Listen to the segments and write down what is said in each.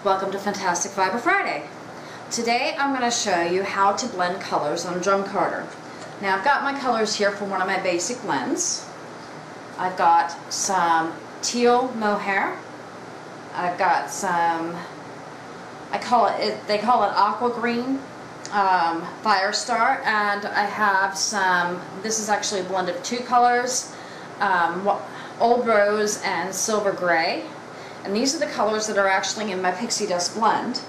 Welcome to Fantastic Fiber Friday. Today I'm going to show you how to blend colors on a drum carder. Now I've got my colors here for one of my basic blends. I've got some teal mohair. I've got some, they call it aqua green Firestar, and I have some, this is actually a blend of two colors, Old Rose and Silver Gray. And these are the colors that are actually in my Pixie Dust blend.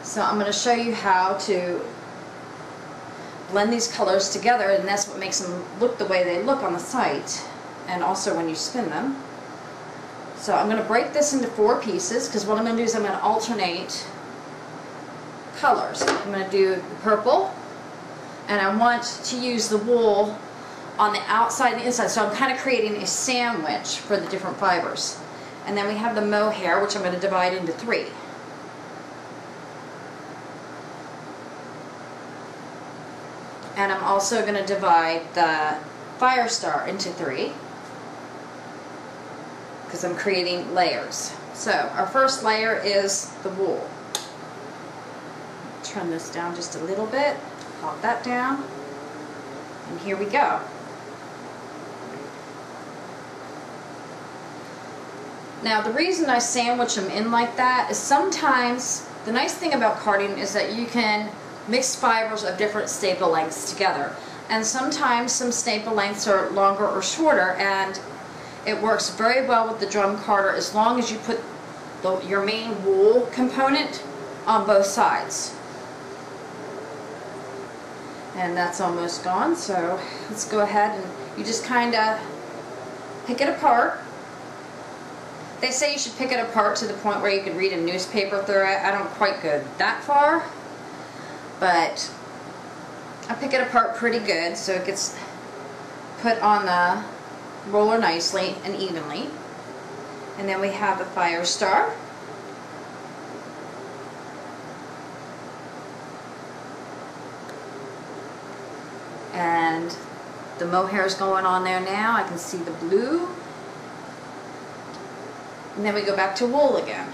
So I'm going to show you how to blend these colors together, and that's what makes them look the way they look on the site, and also when you spin them. So I'm going to break this into 4 pieces, because what I'm going to do is I'm going to alternate colors. I'm going to do the purple, and I want to use the wool on the outside and the inside, so I'm kind of creating a sandwich for the different fibers. And then we have the mohair, which I'm going to divide into 3. And I'm also going to divide the Firestar into 3, because I'm creating layers. So our first layer is the wool. Turn this down just a little bit, pop that down, and here we go. Now the reason I sandwich them in like that is sometimes, the nice thing about carding is that you can mix fibers of different staple lengths together. And sometimes some staple lengths are longer or shorter, and it works very well with the drum carder as long as you put your main wool component on both sides. And that's almost gone, so let's go ahead and you just kind of pick it apart. They say you should pick it apart to the point where you can read a newspaper through it. I don't quite go that far, but I pick it apart pretty good so it gets put on the roller nicely and evenly. And then we have the Firestar. And the mohair is going on there now. I can see the blue. And then we go back to wool again.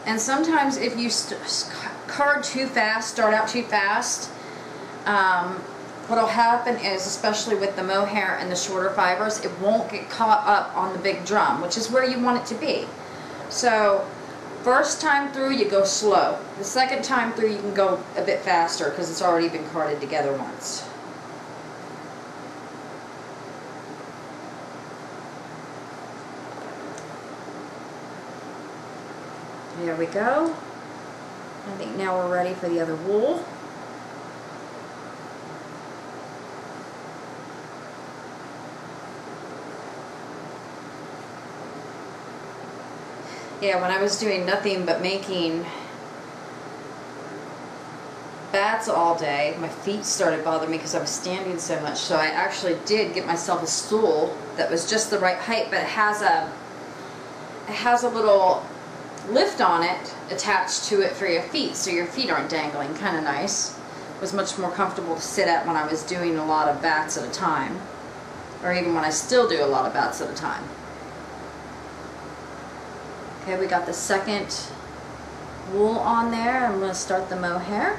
And sometimes if you card too fast, start out too fast, what will happen is, especially with the mohair and the shorter fibers, it won't get caught up on the big drum, which is where you want it to be. So first time through you go slow. The second time through you can go a bit faster because it's already been carded together once. There we go. I think now we're ready for the other wool. Yeah, when I was doing nothing but making bats all day, my feet started bothering me because I was standing so much. So I actually did get myself a stool that was just the right height, but it has a little lift on it attached to it for your feet, so your feet aren't dangling. Kind of nice. It was much more comfortable to sit at when I was doing a lot of bats at a time, or even when I still do a lot of bats at a time. Okay, we got the second wool on there. I'm going to start the mohair.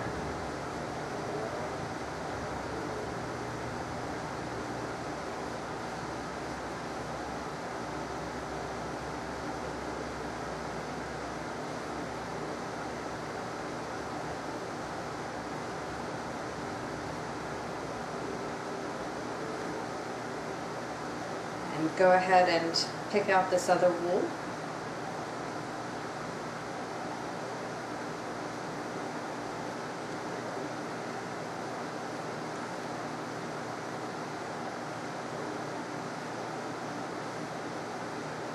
And go ahead and pick out this other wool.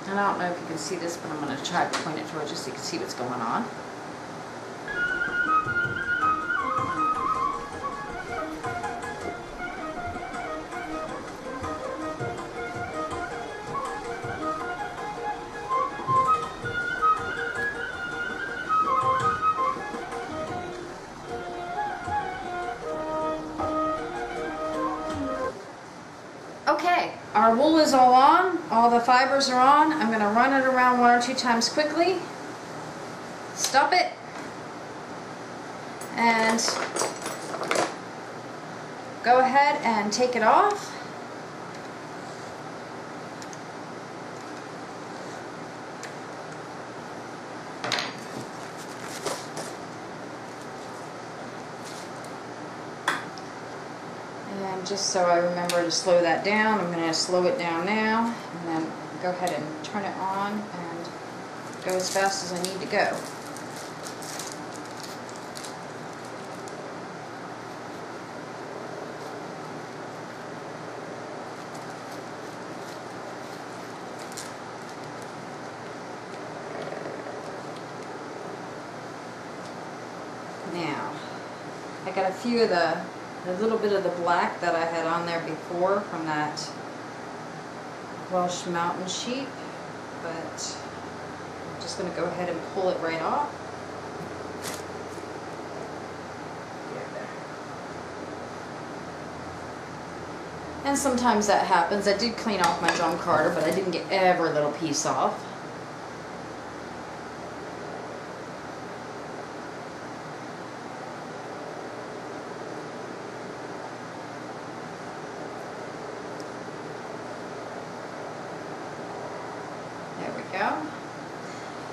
And I don't know if you can see this, but I'm going to try to point it towards you so you can see what's going on. our wool is all on, all the fibers are on. I'm going to run it around 1 or 2 times quickly, stop it, and go ahead and take it off. And just so I remember to slow that down, I'm going to slow it down now, and then go ahead and turn it on and go as fast as I need to go. Now, I got a few of a little bit of the black that I had on there before from that Welsh Mountain sheep, but I'm just going to go ahead and pull it right off. And sometimes that happens. I did clean off my drum carder, but I didn't get every little piece off.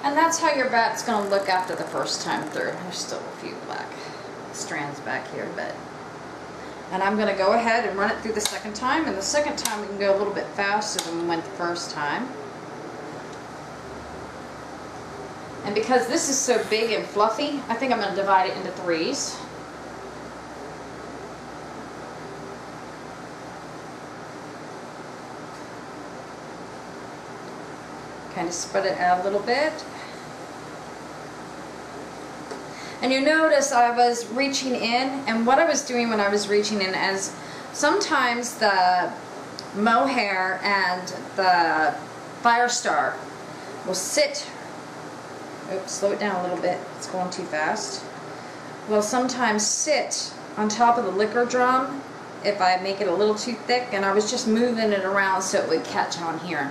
And that's how your bat's going to look after the first time through. There's still a few black strands back here, and I'm going to go ahead and run it through the second time, and the second time we can go a little bit faster than we went the first time. And because this is so big and fluffy, I think I'm going to divide it into 3s. Kind of spread it out a little bit. And you notice I was reaching in, and what I was doing when I was reaching in is sometimes the mohair and the Firestar will sit, oops, slow it down a little bit, it's going too fast, will sometimes sit on top of the liquor drum if I make it a little too thick, and I was just moving it around so it would catch on here.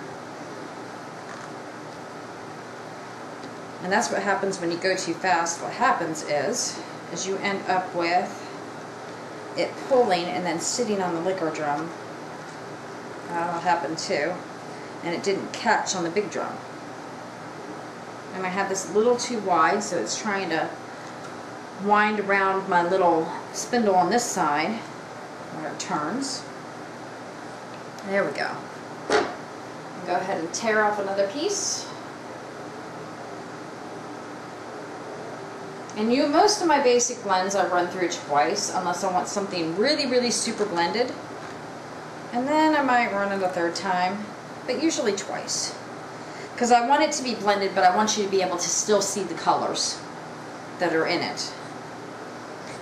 And that's what happens when you go too fast. What happens is you end up with it pulling and then sitting on the liquor drum. That'll happen too. And it didn't catch on the big drum. And I have this a little too wide, so it's trying to wind around my little spindle on this side where it turns. There we go. Go ahead and tear off another piece. And most of my basic blends I run through twice, unless I want something really, really super blended. And then I might run it a third time, but usually twice. Because I want it to be blended, but I want you to be able to still see the colors that are in it.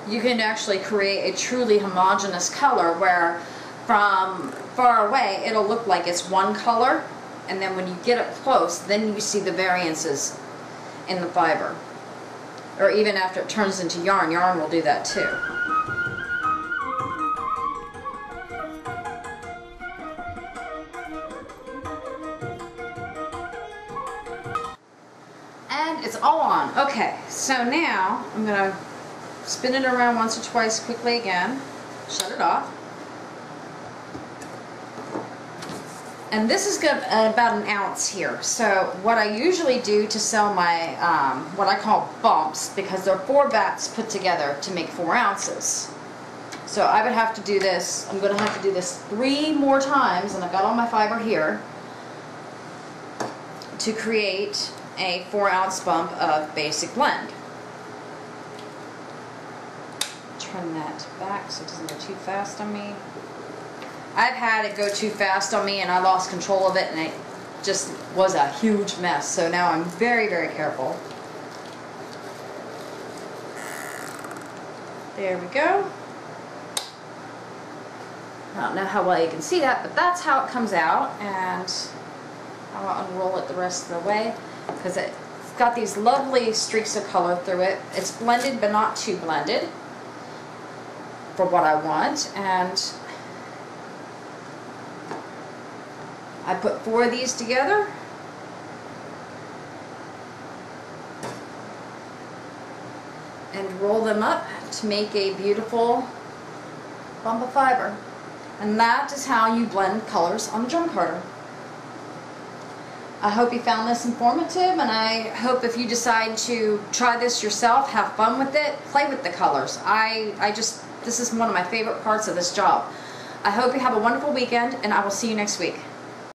You can actually create a truly homogeneous color where from far away it'll look like it's one color, and then when you get up close, then you see the variances in the fiber. Or even after it turns into yarn, yarn will do that too. And it's all on. Okay, so now I'm going to spin it around once or twice quickly again, shut it off. And this is good, about 1 ounce here. So what I usually do to sell my, what I call bumps, because there are 4 bats put together to make 4 ounces. So I would have to do this, I'm going to have to do this 3 more times, and I've got all my fiber here, to create a 4-ounce bump of basic blend. Turn that back so it doesn't go too fast on me. I've had it go too fast on me and I lost control of it, and it just was a huge mess. So now I'm very, very careful. There we go. I don't know how well you can see that, but that's how it comes out, and I'll unroll it the rest of the way because it's got these lovely streaks of color through it. It's blended but not too blended for what I want, and I put 4 of these together. And roll them up to make a beautiful bump of fiber. And that is how you blend colors on a drum carder. I hope you found this informative, and I hope if you decide to try this yourself, have fun with it, play with the colors. This is one of my favorite parts of this job. I hope you have a wonderful weekend, and I will see you next week.